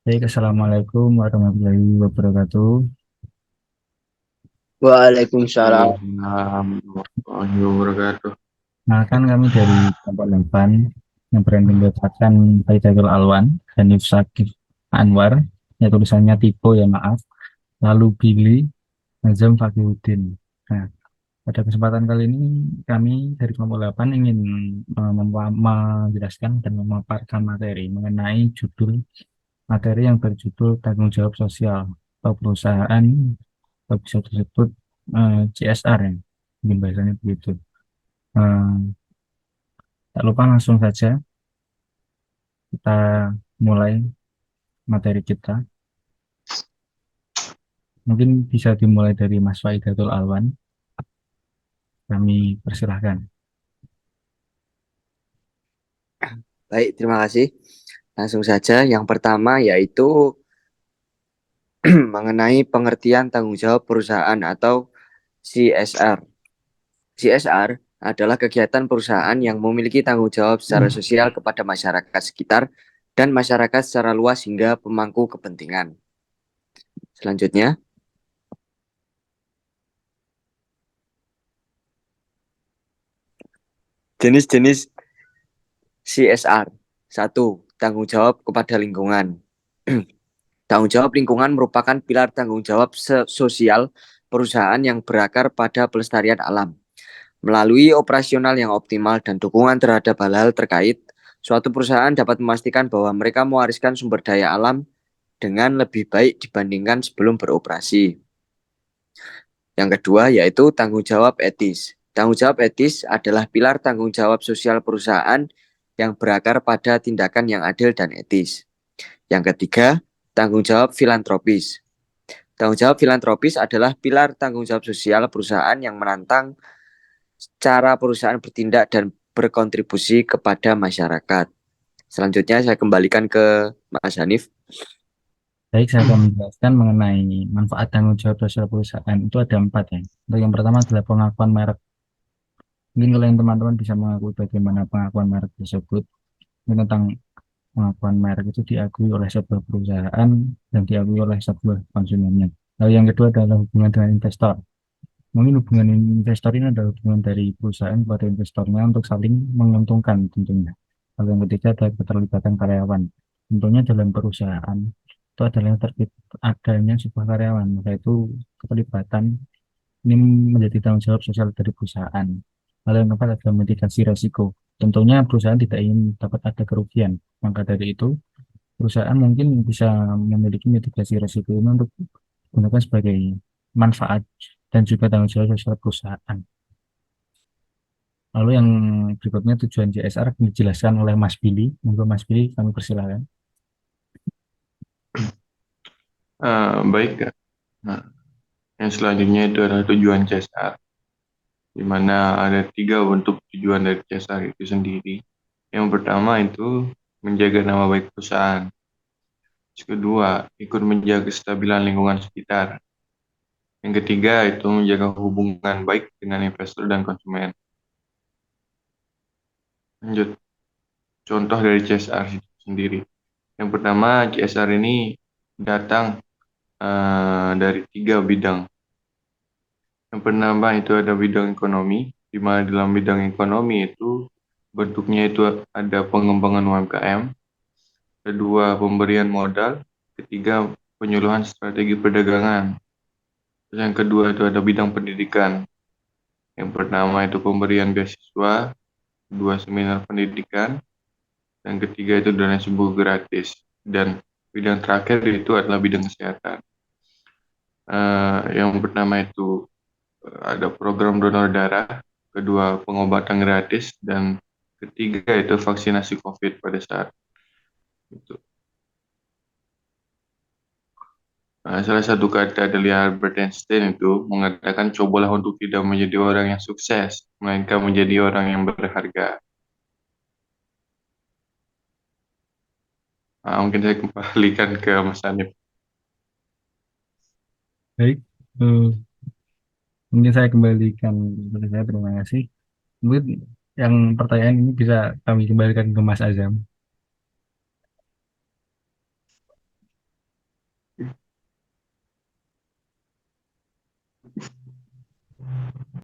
Baik, Assalamualaikum warahmatullahi wabarakatuh. Waalaikumsalam. Warahmatullahi wabarakatuh. Nah, kan kami dari kelompok 8 yang beranding berkatakan Baitul Alwan, Hanif Sakif Anwar, ya tulisannya Tipo ya maaf, lalu Billy, Nazam Fakiruddin. Nah, pada kesempatan kali ini kami dari kelompok 8 ingin menjelaskan dan memaparkan materi mengenai judul materi yang berjudul tanggung jawab sosial atau perusahaan atau bisa disebut CSR ya, mungkin bahasanya begitu. Eh, tak lupa langsung saja kita mulai materi kita. Mungkin bisa dimulai dari Mas Waidatul Alwan. Kami persilahkan. Baik, terima kasih. Langsung saja, yang pertama yaitu mengenai pengertian tanggung jawab perusahaan atau CSR. CSR adalah kegiatan perusahaan yang memiliki tanggung jawab secara sosial kepada masyarakat sekitar dan masyarakat secara luas hingga pemangku kepentingan. Selanjutnya, jenis-jenis CSR. Satu, tanggung jawab kepada lingkungan. Tanggung jawab lingkungan merupakan pilar tanggung jawab sosial perusahaan yang berakar pada pelestarian alam. Melalui operasional yang optimal dan dukungan terhadap hal-hal terkait, suatu perusahaan dapat memastikan bahwa mereka mewariskan sumber daya alam dengan lebih baik dibandingkan sebelum beroperasi. Yang kedua yaitu tanggung jawab etis. Tanggung jawab etis adalah pilar tanggung jawab sosial perusahaan yang berakar pada tindakan yang adil dan etis. Yang ketiga, tanggung jawab filantropis. Tanggung jawab filantropis adalah pilar tanggung jawab sosial perusahaan yang menantang cara perusahaan bertindak dan berkontribusi kepada masyarakat. Selanjutnya saya kembalikan ke Mas Hanif. Baik, saya akan menjelaskan mengenai manfaat tanggung jawab sosial perusahaan. Itu ada empat ya. Untuk yang pertama adalah pengakuan merek. Mungkin kalian teman-teman bisa mengakui bagaimana pengakuan merek tersebut. Ini tentang pengakuan merek itu diakui oleh sebuah perusahaan dan diakui oleh sebuah konsumennya. Lalu yang kedua adalah hubungan dengan investor. Mungkin hubungan investor ini adalah hubungan dari perusahaan kepada investornya untuk saling menguntungkan tentunya. Lalu yang ketiga adalah keterlibatan karyawan. Tentunya dalam perusahaan itu adalah terkait adanya sebuah karyawan, yaitu keterlibatan ini menjadi tanggung jawab sosial dari perusahaan. Lalu yang keempat adalah mitigasi resiko. Tentunya perusahaan tidak ingin dapat ada kerugian. Maka dari itu, perusahaan mungkin bisa memiliki mitigasi resiko ini untuk digunakan sebagai manfaat dan juga tanggung jawab sosial perusahaan. Lalu yang berikutnya tujuan CSR dijelaskan oleh Mas Billy. Monggo Mas Billy, kami persilakan. Baik, Kak. Nah, yang selanjutnya itu adalah tujuan CSR, di mana ada tiga bentuk tujuan dari CSR itu sendiri. Yang pertama itu menjaga nama baik perusahaan. Yang kedua, ikut menjaga kestabilan lingkungan sekitar. Yang ketiga itu menjaga hubungan baik dengan investor dan konsumen. Lanjut, contoh dari CSR itu sendiri. Yang pertama, CSR ini datang dari tiga bidang. Yang pertama itu ada bidang ekonomi, di mana dalam bidang ekonomi itu bentuknya itu ada pengembangan UMKM, kedua pemberian modal, ketiga penyuluhan strategi perdagangan. Terus yang kedua itu ada bidang pendidikan. Yang pertama itu pemberian beasiswa, kedua seminar pendidikan, dan ketiga itu dana subuh gratis. Dan bidang terakhir itu adalah bidang kesehatan. Yang pertama itu ada program donor darah, kedua pengobatan gratis, dan ketiga itu vaksinasi COVID pada saat itu. Salah satu kata dari Albert Einstein itu mengatakan cobalah untuk tidak menjadi orang yang sukses, melainkan menjadi orang yang berharga. Mungkin saya kembalikan ke Mas Hanif. Baik, eh, mungkin saya kembalikan kepada saya. Terima kasih. Mungkin yang pertanyaan ini bisa kami kembalikan ke Mas Azam.